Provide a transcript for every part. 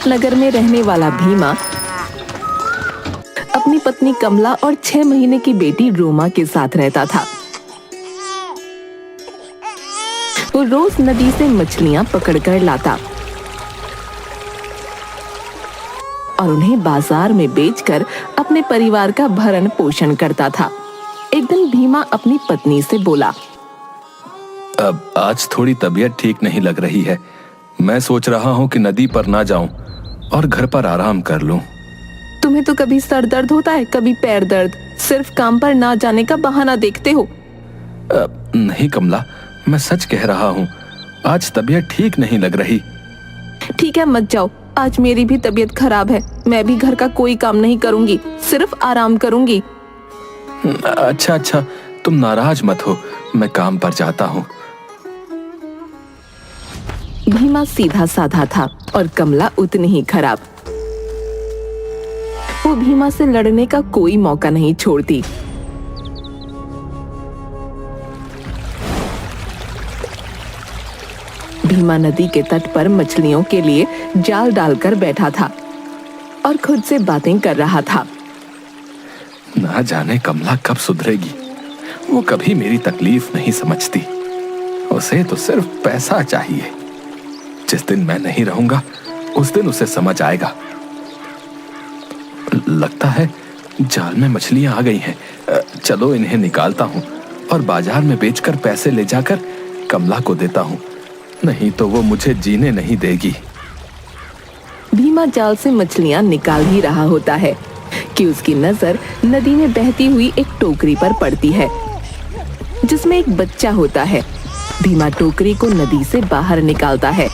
उपनगर में रहने वाला भीमा अपनी पत्नी कमला और 6 महीने की बेटी रोमा के साथ रहता था। वो रोज नदी से मछलियां पकड़कर लाता और उन्हें बाजार में बेचकर अपने परिवार का भरण पोषण करता था। एक दिन भीमा अपनी पत्नी से बोला, अब आज थोड़ी तबीयत ठीक नहीं लग रही है। मैं सोच रहा हूँ कि नदी पर ना जाऊं और घर पर आराम कर लूं। तुम्हें तो कभी सर दर्द होता है, कभी पैर दर्द, सिर्फ काम पर ना जाने का बहाना देखते हो। नहीं कमला, मैं सच कह रहा हूँ, आज तबीयत ठीक नहीं लग रही। ठीक है, मत जाओ। आज मेरी भी तबीयत खराब है। मैं भी घर का कोई काम नहीं करूंगी, सिर्फ आराम करूंगी। अच्छा, तुम नाराज मत हो, मैं काम पर जाता हूँ। भीमा सीधा साधा था और कमला उतनी ही खराब। वो भीमा से लड़ने का कोई मौका नहीं छोड़ती। भीमा नदी के तट पर मछलियों के लिए जाल डालकर बैठा था और खुद से बातें कर रहा था। ना जाने कमला कब सुधरेगी। वो कभी मेरी तकलीफ नहीं समझती। उसे तो सिर्फ पैसा चाहिए। जिस दिन मैं नहीं रहूंगा उस दिन उसे समझ आएगा। लगता है जाल में मछलियां आ गई हैं। चलो इन्हें निकालता हूँ और बाजार में बेचकर पैसे ले जाकर कमला को देता हूँ, नहीं तो वो मुझे जीने नहीं देगी। भीमा जाल से मछलियां निकाल ही रहा होता है कि उसकी नजर नदी में बहती हुई एक टोकरी पर पड़ती है जिसमें एक बच्चा होता है। भीमा टोकरी को नदी से बाहर निकालता है।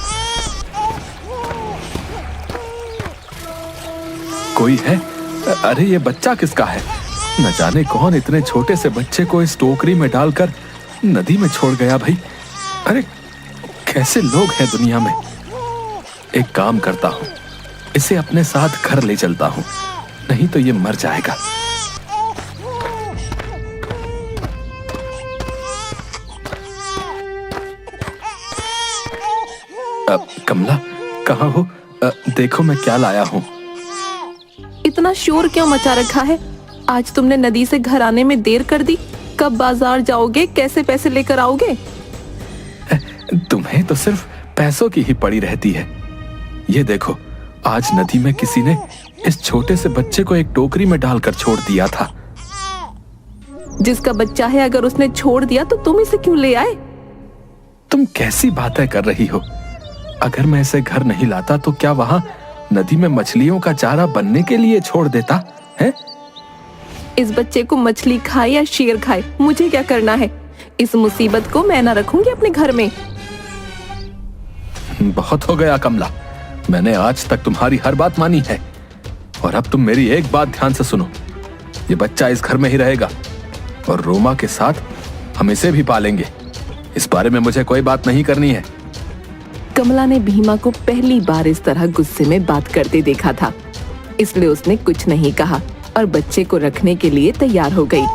कोई है? अरे ये बच्चा किसका है? न जाने कौन इतने छोटे से बच्चे को इस टोकरी में डालकर नदी में छोड़ गया भाई। अरे कैसे लोग हैं दुनिया में। एक काम करता हूँ, इसे अपने साथ घर ले चलता हूँ, नहीं तो ये मर जाएगा। कमला कहाँ हो? देखो मैं क्या लाया हूँ। इतना शोर क्यों मचा रखा है? आज तुमने नदी से घर आने में देर कर दी। कब बाजार जाओगे? कैसे पैसे लेकर आओगे? तुम्हें तो सिर्फ पैसों की ही पड़ी रहती है। ये देखो, आज नदी में किसी ने इस छोटे से बच्चे को एक टोकरी में डालकर छोड़ दिया था। जिसका बच्चा है, अगर उसने छोड़ दिया तो तुम इसे क्यों ले आए? तुम कैसी बातें कर रही हो? अगर मैं इसे घर नहीं लाता तो क्या वहां नदी में मछलियों का चारा बनने के लिए छोड़ देता है? इस बच्चे को मछली खाए या शेर खाए, मुझे क्या करना है? इस मुसीबत को मैं ना रखूंगी अपने घर में। बहुत हो गया कमला, मैंने आज तक तुम्हारी हर बात मानी है और अब तुम मेरी एक बात ध्यान से सुनो। ये बच्चा इस घर में ही रहेगा और रोमा के साथ हम इसे भी पालेंगे। इस बारे में मुझे कोई बात नहीं करनी है। कमला ने भीमा को पहली बार इस तरह गुस्से में बात करते देखा था, इसलिए उसने कुछ नहीं कहा और बच्चे को रखने के लिए तैयार हो गई।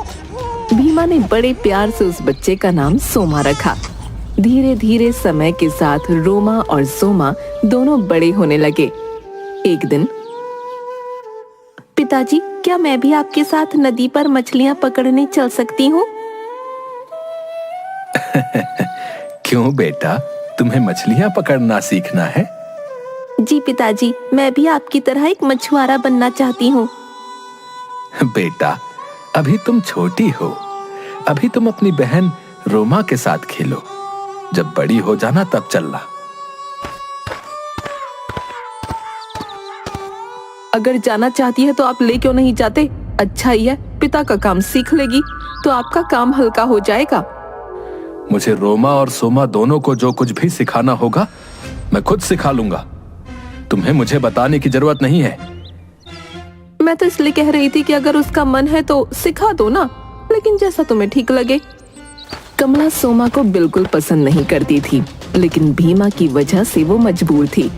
भीमा ने बड़े प्यार से उस बच्चे का नाम सोमा रखा। धीरे धीरे समय के साथ रोमा और सोमा दोनों बड़े होने लगे। एक दिन, पिताजी, क्या मैं भी आपके साथ नदी पर मछलियां पकड़ने चल सकती हूँ? क्यों बेटा, तुम्हें मछलियां पकड़ना सीखना है? जी पिताजी, मैं भी आपकी तरह एक मछुआरा बनना चाहती हूँ। बेटा, अभी तुम छोटी हो। अभी तुम अपनी बहन रोमा के साथ खेलो। जब बड़ी हो जाना तब चलना। अगर जाना चाहती है तो आप ले क्यों नहीं जाते? अच्छा ही है, पिता का काम सीख लेगी तो आपका काम हल्का हो जाएगा। मुझे रोमा और सोमा दोनों को जो कुछ भी सिखाना होगा मैं खुद सिखा लूंगा। तुम्हें मुझे बताने की जरूरत नहीं है। मैं तो इसलिए कह रही थी कि अगर उसका मन है तो सिखा दो ना, लेकिन जैसा तुम्हें ठीक लगे। कमला सोमा को बिल्कुल पसंद नहीं करती थी, लेकिन भीमा की वजह से वो मजबूर थी।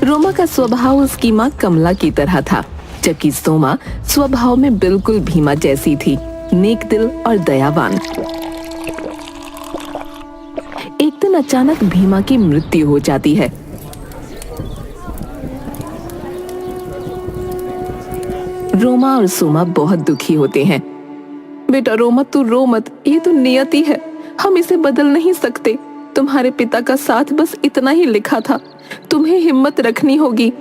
रोमा का स्वभाव उसकी माँ कमला की तरह था, जबकि सोमा स्वभाव में बिल्कुल भीमा जैसी थी, नेक दिल और दयावान। एक दिन अचानक भीमा की मृत्यु हो जाती है। रोमा और सोमा बहुत दुखी होते हैं। बेटा रोमा, तू रो मत, ये तो नियति है, हम इसे बदल नहीं सकते। तुम्हारे पिता का साथ बस इतना ही लिखा था, तुम्हें हिम्मत रखनी होगी।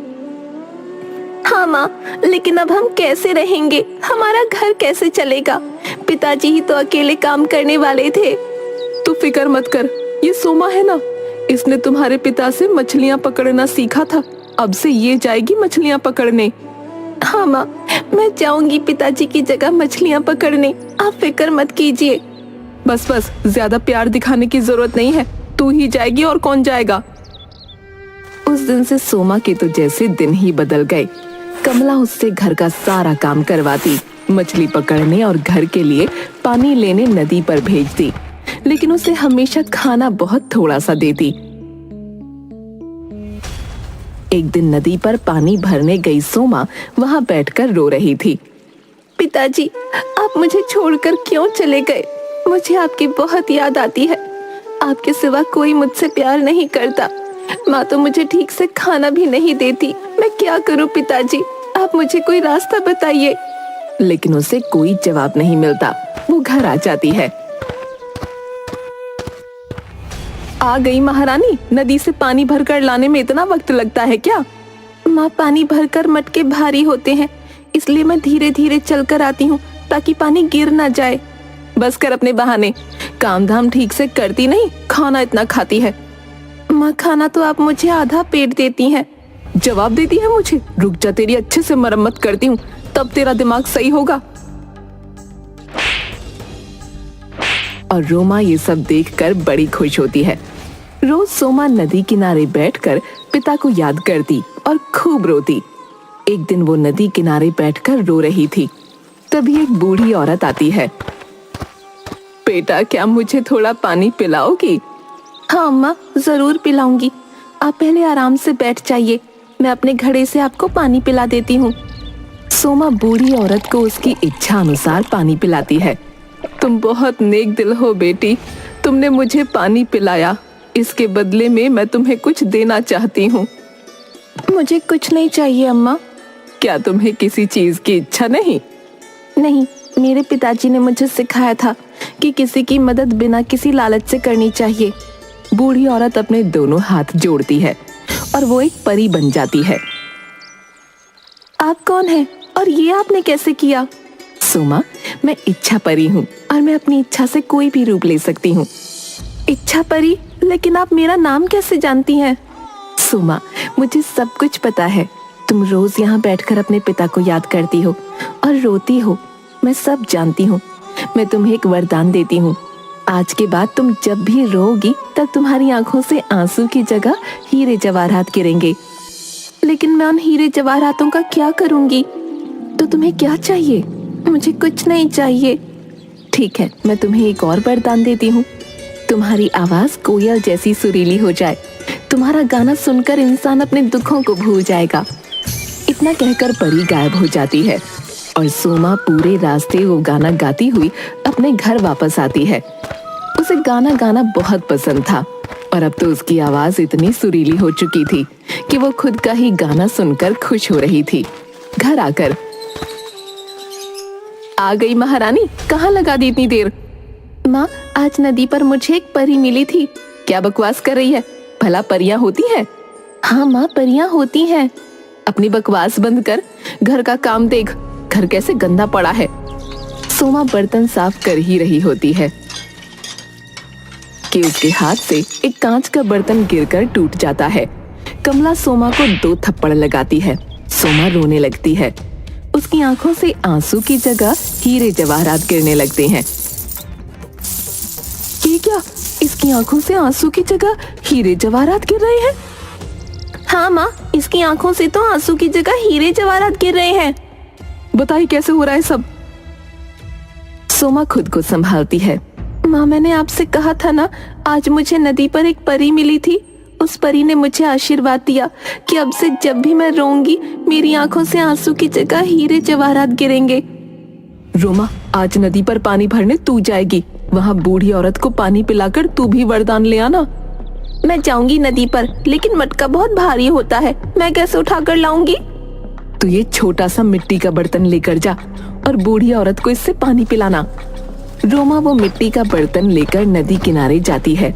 हाँ माँ, लेकिन अब हम कैसे रहेंगे? हमारा घर कैसे चलेगा? पिताजी ही तो अकेले काम करने वाले थे। तू फिक्र मत कर, ये सोमा है ना, इसने तुम्हारे पिता से मछलियाँ पकड़ना सीखा था, अब से ये जाएगी मछलियाँ पकड़ने। हाँ माँ, मैं जाऊंगी पिताजी की जगह मछलियाँ पकड़ने, आप फिक्र मत कीजिए। बस बस, ज्यादा प्यार दिखाने की जरूरत नहीं है, तू ही जाएगी और कौन जाएगा। उस दिन से सोमा के तो जैसे दिन ही बदल गए। कमला उससे घर का सारा काम करवाती, मछली पकड़ने और घर के लिए पानी लेने नदी पर भेजती, लेकिन उसे हमेशा खाना बहुत थोड़ा सा देती। एक दिन नदी पर पानी भरने गई सोमा वहां बैठकर रो रही थी। पिताजी, आप मुझे छोड़कर क्यों चले गए? मुझे आपकी बहुत याद आती है। आपके सिवा कोई मुझसे प्यार नहीं करता। माँ तो मुझे ठीक से खाना भी नहीं देती। मैं क्या करूँ पिताजी? आप मुझे कोई रास्ता बताइए। लेकिन उसे कोई जवाब नहीं मिलता। वो घर आ जाती है। आ गई महारानी, नदी से पानी भरकर लाने में इतना वक्त लगता है क्या? माँ, पानी भरकर मटके भारी होते हैं, इसलिए मैं धीरे धीरे चलकर आती हूँ ताकि पानी गिर ना जाए। बस कर अपने बहाने, काम धाम ठीक से करती नहीं, खाना इतना खाती है। माँ, खाना तो आप मुझे आधा पेट देती हैं। जवाब देती है मुझे? रुक जा, तेरी अच्छे से मरम्मत करती हूँ, तब तेरा दिमाग सही होगा। और रोमा ये सब देखकर बड़ी खुश होती है। रोज सोमा नदी किनारे बैठकर पिता को याद करती और खूब रोती। एक दिन वो नदी किनारे बैठकर रो रही थी, तभी एक बूढ़ी औरत आती है। बेटा, क्या मुझे थोड़ा पानी पिलाओगी? हाँ अम्मा, जरूर पिलाऊंगी। आप पहले आराम से बैठ जाइए, मैं अपने घड़े से आपको पानी पिला देती हूँ। सोमा बूढ़ी औरत को उसकी इच्छा अनुसार पानी पिलाती है। तुम बहुत नेक दिल हो बेटी, तुमने मुझे पानी पिलाया, इसके बदले में मैं तुम्हें कुछ देना चाहती हूँ। मुझे कुछ नहीं चाहिए अम्मा। क्या तुम्हें किसी चीज की इच्छा नहीं? नहीं, मेरे पिताजी ने मुझे सिखाया था कि किसी की मदद बिना किसी लालच से करनी चाहिए। बूढ़ी औरत अपने दोनों हाथ जोड़ती है और वो एक परी बन जाती है। आप कौन हैं और ये आपने कैसे किया? सोमा, मैं इच्छा परी हूँ और मैं अपनी इच्छा से कोई भी रूप ले सकती हूँ। इच्छा परी? लेकिन आप मेरा नाम कैसे जानती हैं? सोमा, मुझे सब कुछ पता है। तुम रोज यहाँ बैठकर अपने पिता को याद करती हो और रोती हो, मैं सब जानती हूँ। मैं तुम्हें एक वरदान देती हूँ, आज के बाद तुम जब भी रोओगी तब तुम्हारी आंखों से आंसू की जगह हीरे जवाहरात गिरेंगे। लेकिन मैं उन हीरे जवाहरातों का क्या करूंगी? तो तुम्हें क्या चाहिए? मुझे कुछ नहीं चाहिए। ठीक है, मैं तुम्हें एक और वरदान देती हूँ। तुम्हारी आवाज कोयल जैसी सुरीली हो जाए, तुम्हारा गाना सुनकर इंसान अपने दुखों को भूल जाएगा। इतना कहकर परी गायब हो जाती है और सोमा पूरे रास्ते वो गाना गाती हुई अपने घर वापस आती है। उसे गाना गाना बहुत पसंद था और अब तो उसकी आवाज इतनी सुरीली हो चुकी थी कि वो खुद का ही गाना सुनकर खुश हो रही थी। घर आकर, आ गई महारानी, कहाँ लगा दी इतनी देर? माँ, आज नदी पर मुझे एक परी मिली थी। क्या बकवास कर रही है? भला परियां होती हैं? हाँ माँ, परियां होती हैं। अपनी बकवास बंद कर, घर का काम देख, घर कैसे गंदा पड़ा है। सोमा बर्तन साफ कर ही रही होती है कि उसके हाथ से एक कांच का बर्तन गिरकर टूट जाता है। कमला सोमा को 2 थप्पड़ लगाती है। सोमा रोने लगती है। उसकी आंखों से आंसू की जगह हीरे जवाहरात गिरने लगते हैं। ये क्या? इसकी आंखों से आंसू की जगह हीरे जवाहरात गिर रहे हैं? हाँ माँ, इसकी आंखों से तो आंसू की जगह हीरे जवाहरात गिर रहे हैं। बताइए कैसे हो रहा है सब? सोमा खुद को संभालती है। माँ, मैंने आपसे कहा था ना, आज मुझे नदी पर एक परी मिली थी। उस परी ने मुझे आशीर्वाद दिया कि अब से जब भी मैं रोऊंगी मेरी आंखों से आंसू की जगह हीरे जवाहरात गिरेंगे। रोमा, आज नदी पर पानी भरने तू जाएगी, वहाँ बूढ़ी औरत को पानी पिलाकर तू भी वरदान ले आना। मैं जाऊंगी नदी पर, लेकिन मटका बहुत भारी होता है, मैं कैसे उठाकर लाऊंगी? तो ये छोटा सा मिट्टी का बर्तन लेकर जा और बूढ़ी औरत को इससे पानी पिलाना। रोमा वो मिट्टी का बर्तन लेकर नदी किनारे जाती है।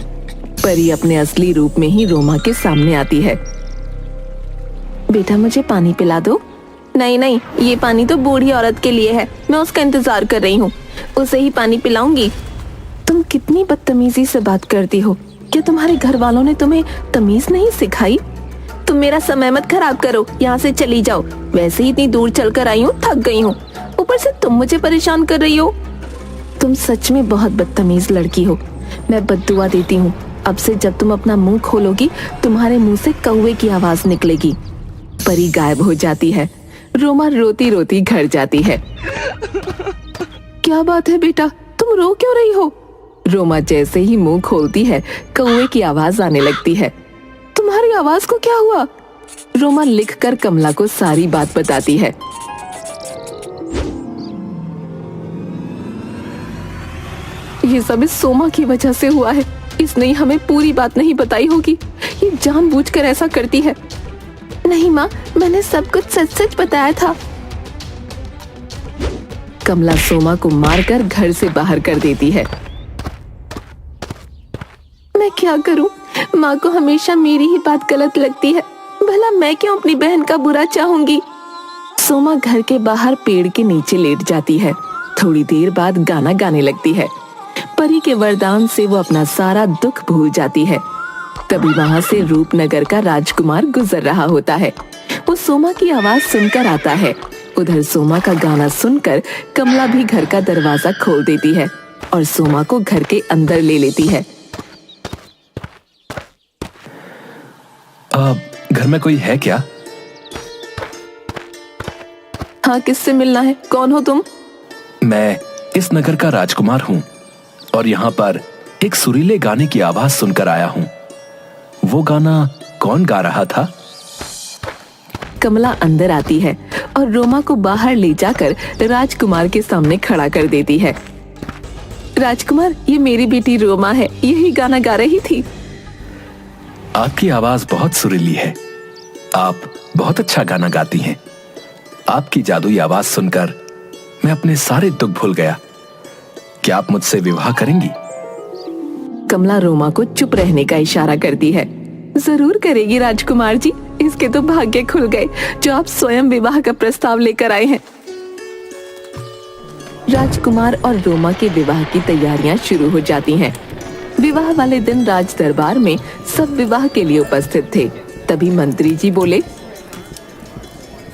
परी अपने असली रूप में ही रोमा के सामने आती है। बेटा मुझे पानी पिला दो। नहीं नहीं, ये पानी तो बूढ़ी औरत के लिए है, मैं उसका इंतजार कर रही हूँ, उसे ही पानी पिलाऊंगी। तुम कितनी बदतमीजी से बात करती हो, क्या तुम्हारे घर वालों ने तुम्हें तमीज नहीं सिखाई? तुम मेरा समय मत खराब करो, यहाँ से चली जाओ। वैसे ही इतनी दूर चलकर आई हूँ, थक गई हूँ, ऊपर से तुम मुझे परेशान कर रही हो। तुम सच में बहुत बदतमीज लड़की हो। मैं बद्दुआ देती हूँ, अब से जब तुम अपना मुंह खोलोगी तुम्हारे मुंह से कौवे की आवाज निकलेगी। परी गायब हो जाती है। रोमा रोती रोती घर जाती है। क्या बात है बेटा, तुम रो क्यों रही हो? रोमा जैसे ही मुंह खोलती है कौवे की आवाज आने लगती है। तुम्हारी आवाज को क्या हुआ? रोमा लिखकर कमला को सारी बात बताती है। ये सब इस सोमा की वजह से हुआ है, इसने हमें पूरी बात नहीं बताई होगी, ये जानबूझकर ऐसा करती है। नहीं माँ, मैंने सब कुछ सच सच बताया था। कमला सोमा को मारकर घर से बाहर कर देती है। मैं क्या करूं? माँ को हमेशा मेरी ही बात गलत लगती है, भला मैं क्यों अपनी बहन का बुरा चाहूंगी? सोमा घर के बाहर पेड़ के नीचे लेट जाती है। थोड़ी देर बाद गाना गाने लगती है। परी के वरदान से वो अपना सारा दुख भूल जाती है। तभी वहां से रूपनगर का राजकुमार गुजर रहा होता है। वो सोमा की आवाज सुनकर आता है। उधर सोमा का गाना सुनकर कमला भी घर का दरवाजा खोल देती है और सोमा को घर के अंदर ले लेती है। घर में कोई है क्या? हाँ, किससे मिलना है? कौन हो तुम? मैं इस नगर का राजकुमार हूँ और यहाँ पर एक सुरीले गाने की आवाज सुनकर आया हूँ। वो गाना कौन गा रहा था? कमला अंदर आती है और रोमा को बाहर ले जाकर राजकुमार के सामने खड़ा कर देती है। राजकुमार, ये मेरी बेटी रोमा है, यही गाना गा रही थी। आपकी आवाज बहुत सुरीली है, आप बहुत अच्छा गाना गाती हैं। आपकी जादुई आवाज सुनकर मैं अपने सारे दुख भूल गया। क्या आप मुझसे विवाह करेंगी? कमला रोमा को चुप रहने का इशारा करती है। जरूर करेगी राजकुमार जी, इसके तो भाग्य खुल गए जो आप स्वयं विवाह का प्रस्ताव लेकर आए हैं। राजकुमार और रोमा के विवाह की तैयारियां शुरू हो जाती हैं। विवाह वाले दिन राज दरबार में सब विवाह के लिए उपस्थित थे। तभी मंत्री जी बोले,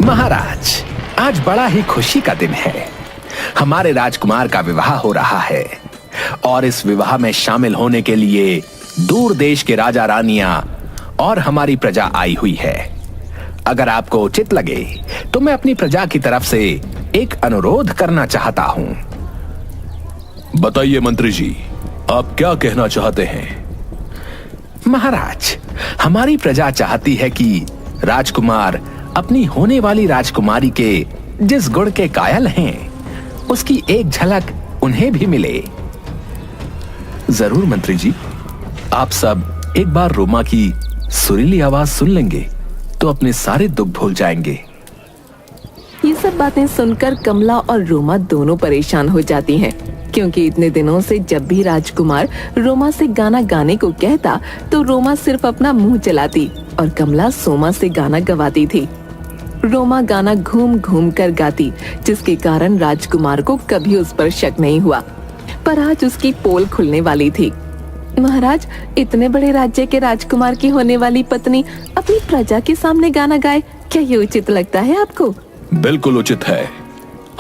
महाराज, आज बड़ा ही खुशी का दिन है। हमारे राजकुमार का विवाह हो रहा है और इस विवाह में शामिल होने के लिए दूर देश के राजा रानियां और हमारी प्रजा आई हुई है। अगर आपको उचित लगे तो मैं अपनी प्रजा की तरफ से एक अनुरोध करना चाहता हूं। बताइए मंत्री जी, आप क्या कहना चाहते हैं? महाराज, हमारी प्रजा चाहती है कि राजकुमार अपनी होने वाली राजकुमारी के जिस गुण के कायल हैं, उसकी एक झलक उन्हें भी मिले। जरूर मंत्री जी, आप सब एक बार रोमा की सुरीली आवाज सुन लेंगे तो अपने सारे दुख भूल जाएंगे। ये सब बातें सुनकर कमला और रोमा दोनों परेशान हो जाती हैं, क्योंकि इतने दिनों से जब भी राजकुमार रोमा से गाना गाने को कहता तो रोमा सिर्फ अपना मुंह चलाती और कमला सोमा से गाना गवाती थी। रोमा गाना घूम घूम कर गाती, जिसके कारण राजकुमार को कभी उस पर शक नहीं हुआ। पर आज उसकी पोल खुलने वाली थी। महाराज, इतने बड़े राज्य के राजकुमार की होने वाली पत्नी अपनी प्रजा के सामने गाना गाए, क्या ये उचित लगता है आपको? बिल्कुल उचित है।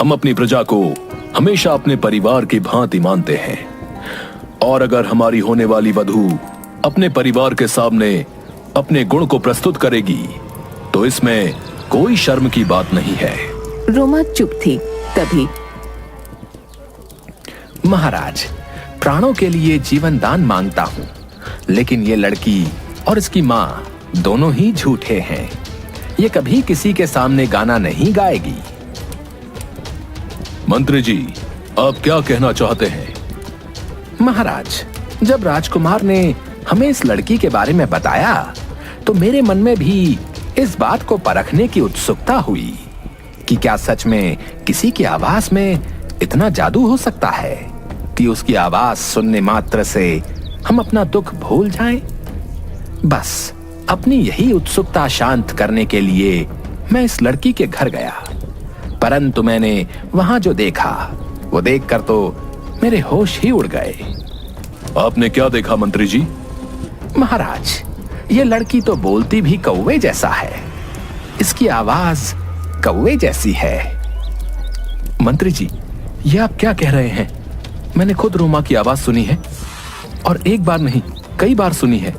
हम अपनी प्रजा को हमेशा अपने परिवार की भांति मानते हैं और अगर हमारी होने वाली वधू अपने परिवार के सामने अपने गुण को प्रस्तुत करेगी तो इसमें कोई शर्म की बात नहीं है। रोमा चुप थी। तभी, महाराज, प्राणों के लिए जीवन दान मांगता हूँ, लेकिन ये लड़की और इसकी माँ दोनों ही झूठे हैं। ये कभी किसी के सामने गाना नहीं गाएगी। मंत्री जी, आप क्या कहना चाहते हैं? महाराज, जब राजकुमार ने हमें इस लड़की के बारे में बताया तो मेरे मन में भी इस बात को परखने की उत्सुकता हुई। कि क्या सच में किसी की आवाज में इतना जादू हो सकता है कि उसकी आवाज सुनने मात्र से हम अपना दुख भूल जाएं? बस अपनी यही उत्सुकता शांत करने के लिए मैं इस लड़की के घर गया, परंतु मैंने वहां जो देखा वो देखकर तो मेरे होश ही उड़ गए। आपने क्या देखा मंत्री जी? महाराज, ये लड़की तो बोलती भी कौवे जैसा है, इसकी आवाज कौवे जैसी है। मंत्री जी, ये आप क्या कह रहे हैं? मैंने खुद रोमा की आवाज सुनी है, और एक बार नहीं कई बार सुनी है।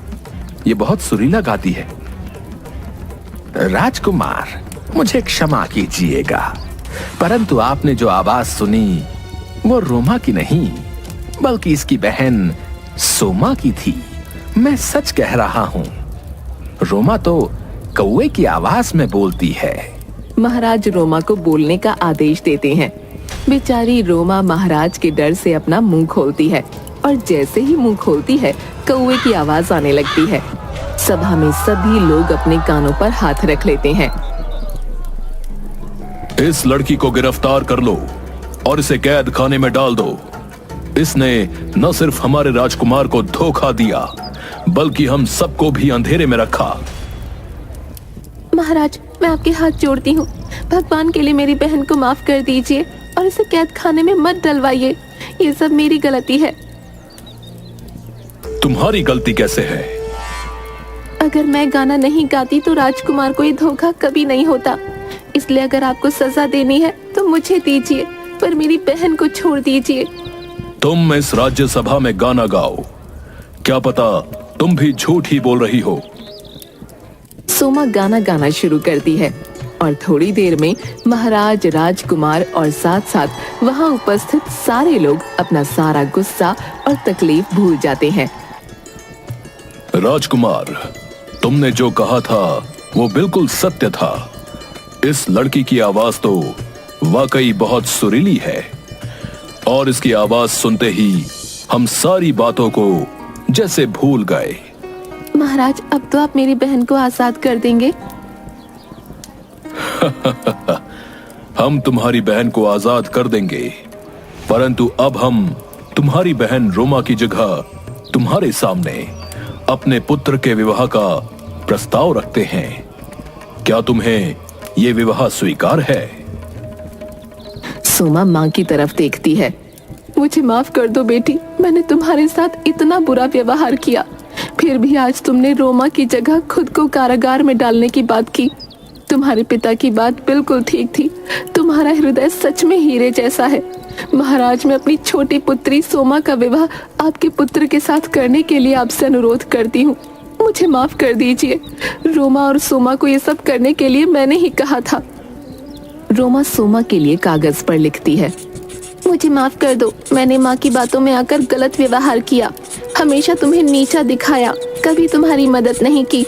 ये बहुत सुरीला गाती है। राजकुमार, मुझे क्षमा कीजिएगा, परंतु आपने जो आवाज सुनी वो रोमा की नहीं बल्कि इसकी बहन सोमा की थी। मैं सच कह रहा हूं, रोमा तो कौवे की आवाज में बोलती है। महाराज रोमा को बोलने का आदेश देते हैं। बेचारी रोमा महाराज के डर से अपना मुंह खोलती है, और जैसे ही मुंह खोलती है कौवे की आवाज आने लगती है। सभा में सभी लोग अपने कानों पर हाथ रख लेते हैं। इस लड़की को गिरफ्तार कर लो और इसे कैद खाने में डाल दो। इसने न सिर्फ हमारे राजकुमार को धोखा दिया बल्कि हम सबको भी अंधेरे में रखा। महाराज, मैं आपके हाथ जोड़ती हूँ, भगवान के लिए मेरी बहन को माफ कर दीजिए और इसे कैद खाने में मत डलवाइए। ये सब मेरी गलती है। तुम्हारी गलती कैसे है? अगर मैं गाना नहीं गाती तो राजकुमार को ये धोखा कभी नहीं होता। इसलिए अगर आपको सजा देनी है तो मुझे दीजिए, पर मेरी बहन को छोड़ दीजिए। तुम इस राज्यसभा में गाना गाओ, क्या पता तुम भी झूठ ही बोल रही हो। सोमा गाना गाना शुरू करती है और थोड़ी देर में महाराज, राजकुमार और साथ साथ वहां उपस्थित सारे लोग अपना सारा गुस्सा और तकलीफ भूल जाते हैं। राजकुमार, तुमने जो कहा था वो बिल्कुल सत्य था। इस लड़की की आवाज तो वाकई बहुत सुरीली है, और इसकी आवाज सुनते ही हम सारी बातों को जैसे भूल गए। महाराज, अब तो आप मेरी बहन को आजाद कर देंगे। हम तुम्हारी बहन को आजाद कर देंगे, परंतु अब हम तुम्हारी बहन रोमा की जगह तुम्हारे सामने अपने पुत्र के विवाह का प्रस्ताव रखते हैं। क्या तुम्हें ये विवाह स्वीकार है? सोमा माँ की तरफ देखती है। मुझे माफ कर दो बेटी, मैंने तुम्हारे साथ इतना बुरा व्यवहार किया, फिर भी आज तुमने रोमा की जगह खुद को कारागार में डालने की बात की। तुम्हारे पिता की बात बिल्कुल ठीक थी। तुम्हारा हृदय सच में हीरे जैसा है। महाराज, मैं अपनी छोटी पुत्री सोमा का विवाह आपके पुत्र के साथ करने के लिए आपसे अनुरोध करती हूँ। मुझे माफ कर दीजिए। रोमा और सोमा को ये सब करने के लिए मैंने ही कहा था। रोमा सोमा के लिए कागज पर लिखती है। मुझे माफ कर दो, मैंने माँ की बातों में आकर गलत व्यवहार किया, हमेशा तुम्हें नीचा दिखाया, कभी तुम्हारी मदद नहीं की।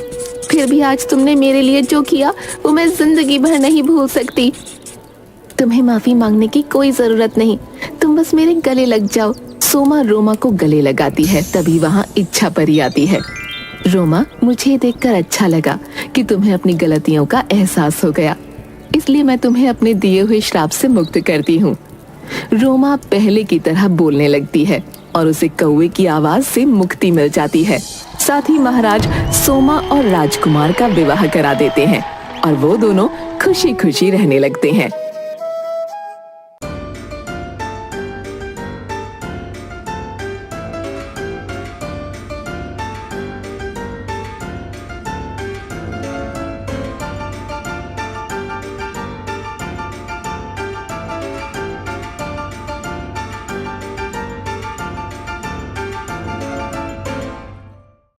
फिर भी आज तुमने मेरे लिए जो किया वो मैं जिंदगी भर नहीं भूल सकती। तुम्हें माफी मांगने की कोई जरूरत नहीं, तुम बस मेरे गले लग जाओ। सोमा रोमा को गले लगाती है। तभी वहाँ इच्छा परी आती है। रोमा, मुझे देखकर अच्छा लगा कि तुम्हें अपनी गलतियों का एहसास हो गया, इसलिए मैं तुम्हें अपने दिए हुए श्राप से मुक्त करती हूँ। रोमा पहले की तरह बोलने लगती है और उसे कौवे की आवाज से मुक्ति मिल जाती है। साथ ही महाराज सोमा और राजकुमार का विवाह करा देते हैं और वो दोनों खुशी खुशी रहने लगते हैं।